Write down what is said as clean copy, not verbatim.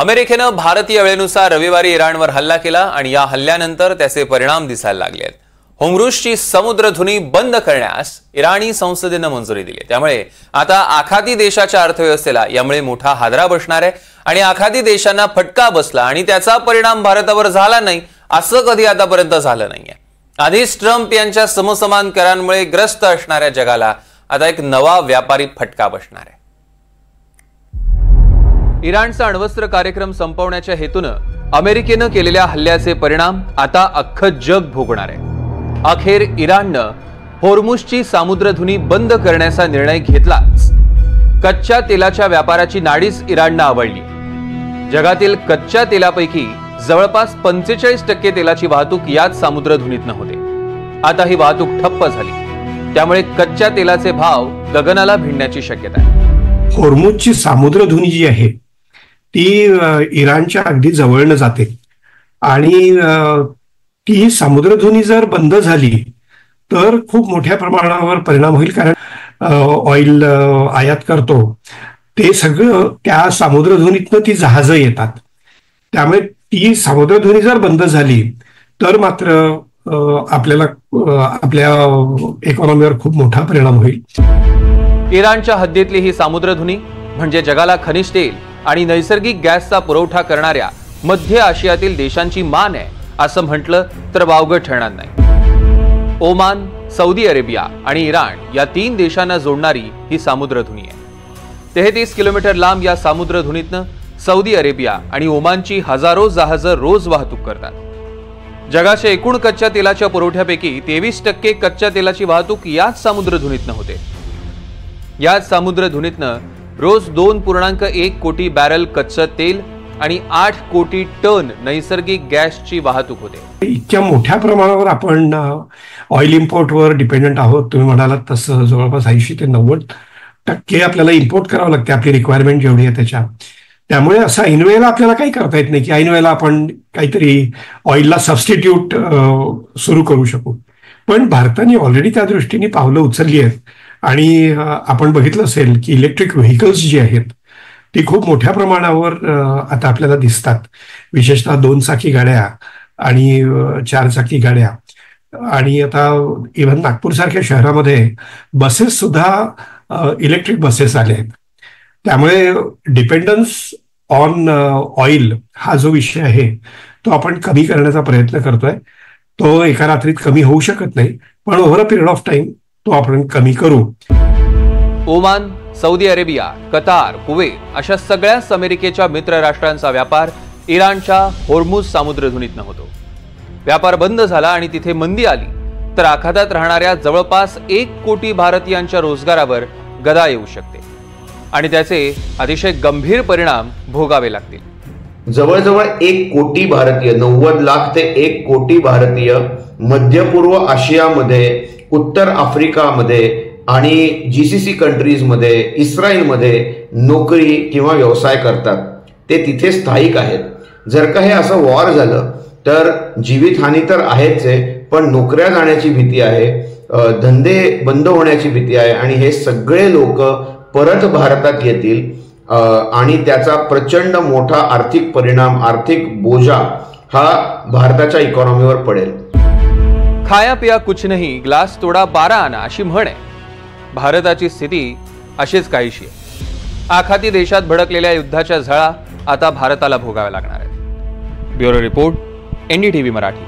अमेरिकेनं भारतीय वेळेनुसार रविवारी इराणवर हल्ला केला आणि या हल्ल्यानंतर त्याचे परिणाम दिसायला लागले आहेत। होर्मुझची समुद्रधुनी बंद करण्यास इराणी संसदेनं मंजुरी दिली। त्यामुळे आता आखाती देशाच्या अर्थव्यवस्थेला यामुळे मोठा हादरा बसणार आहे आणि आखाती देशांना फटका बसला आणि त्याचा परिणाम भारतावर झाला नाही असं कधी आतापर्यंत झालं नाहीये। आधीच ट्रम्प यांच्या समसमान करांमुळे ग्रस्त असणाऱ्या जगाला आता एक नवा व्यापारी फटका बसणार आहे। इराणचा अण्वस्त्र कार्यक्रम संपवण्याच्या हेतूनं अमेरिकेनं केलेल्या हल्ल्याचे परिणाम आता अख्खं जग भोगणार आहे। अखेर इराणनं होर्मुझची समुद्रधुनी बंद करण्याचा निर्णय घेतलाच। कच्च्या तेलाच्या व्यापाराची नाडीच इराणनं आवळली। जगातील कच्च्या तेलापैकी जवळपास 45% तेलाची वाहतूक याच समुद्रधुनीतनं होते। आता ही वाहतूक ठप्प झाली, त्यामुळे कच्च्या तेलाचे भाव गगनाला भिडण्याची शक्यता आहे। होर्मुझची समुद्रधुनी जी आहे ती इराणच्या अगदी जवळनं जाते आणि ती समुद्रधुनी जर बंद झाली तर खूप मोठ्या प्रमाणावर परिणाम होईल, कारण ऑइल आयात करतो ते सगळं त्या समुद्रधुनीतनं ती जहाजं येतात। त्यामुळे ती समुद्रधुनी जर बंद झाली तर मात्र आपल्या इकॉनॉमीवर खूप मोठा परिणाम होईल। इराणच्या हद्दीतली ही समुद्रधुनी म्हणजे जगाला खनिज तेल आणि नैसर्गिक गॅसचा पुरवठा करणाऱ्या मध्य आशियातील देशांची मान आहे असं म्हटलं तर वावगं ठरणार नाही। ओमान, सौदी अरेबिया आणि इराण या 3 देशांना जोडणारी ही समुद्रधुनी आहे। 33 किलोमीटर लांब या समुद्रधुनीतनं सौदी अरेबिया आणि ओमानची हजारो जहाजं रोज वाहतूक करतात। जगाच्या एकूण कच्च्या तेलाच्या पुरवठ्यापैकी 23% कच्च्या तेलाची वाहतूक याच समुद्रधुनीतनं होते। याच समुद्रधुनीतनं रोज 2.1 कोटी बॅरल कच्चं तेल आणि 8 कोटी टन नैसर्गिक गॅसची वाहतूक होते। इतक्या मोठ्या प्रमाणावर आपण ऑइल इम्पोर्टवर डिपेंडंट आहोत। तुम्ही म्हणालात तसं जवळपास 80 ते 90% आपल्याला इम्पोर्ट करावं लागते, आपली रिक्वायरमेंट जेवढी आहे त्याच्या। त्यामुळे असं ऐन वेळेला आपल्याला काही करता येत नाही की ऐन वेळेला आपण काहीतरी ऑइलला सबस्टिट्यूट सुरू करू शकू। पण भारताने ऑलरेडी त्या दृष्टीने पावलं उचलली आहेत आणि आपण बघितलं असेल की इलेक्ट्रिक व्हेकल्स जी आहेत ती खूप मोठ्या प्रमाणावर आता आपल्याला दिसतात, विशेषतः 2 चाकी गाड्या आणि 4 चाकी गाड्या। आणि आता इव्हन नागपूर सारख्या शहरामध्ये बसेस सुद्धा इलेक्ट्रिक बसेस आले आहेत। त्यामुळे डिपेंडन्स ऑन ऑइल हा जो विषय आहे तो आपण कमी करण्याचा प्रयत्न करतोय। तो एका रात्रीत कमी होऊ शकत नाही, पण over a period of time तो आपण कमी करू। Oman, Saudi Arabia, Qatar, Kuwait अशा सगळ्याच अमेरिकेच्या मित्र राष्ट्रांचा व्यापार इराणच्या होर्मुझ समुद्रधुनीतनं होतो। व्यापार बंद झाला आणि तिथे मंदी आली तर आखातात राहणाऱ्या जवळपास 1 कोटी भारतीयांच्या रोजगारावर गदा येऊ शकते आणि त्याचे अतिशय गंभीर परिणाम भोगावे लागतील। जवळजवळ 1 कोटी भारतीय, 90 लाख ते 1 कोटी भारतीय मध्य पूर्व आशियामध्ये, उत्तर आफ्रिकामध्ये आणि GCC कंट्रीजमध्ये, इस्रायलमध्ये नोकरी किंवा व्यवसाय करतात। ते तिथे स्थायिक आहेत। जर का हे असं वॉर झालं तर जीवितहानी तर आहेच आहे, पण नोकऱ्या जाण्याची भीती आहे, धंदे बंद होण्याची भीती आहे आणि हे सगळे लोक परत भारतात येतील आणि त्याचा प्रचंड मोठा आर्थिक परिणाम, आर्थिक बोजा हा भारताच्या इकॉनॉमीवर पडेल। खाया पिया कुछ नहीं, ग्लास तोडा 12 आना अशी म्हण आहे। भारताची स्थिती अशीच काहीशी आहे। आखाती देशात भडकलेल्या युद्धाच्या झळा आता भारताला भोगाव्या लागणार आहेत। Bureau report, NDTV Marathi.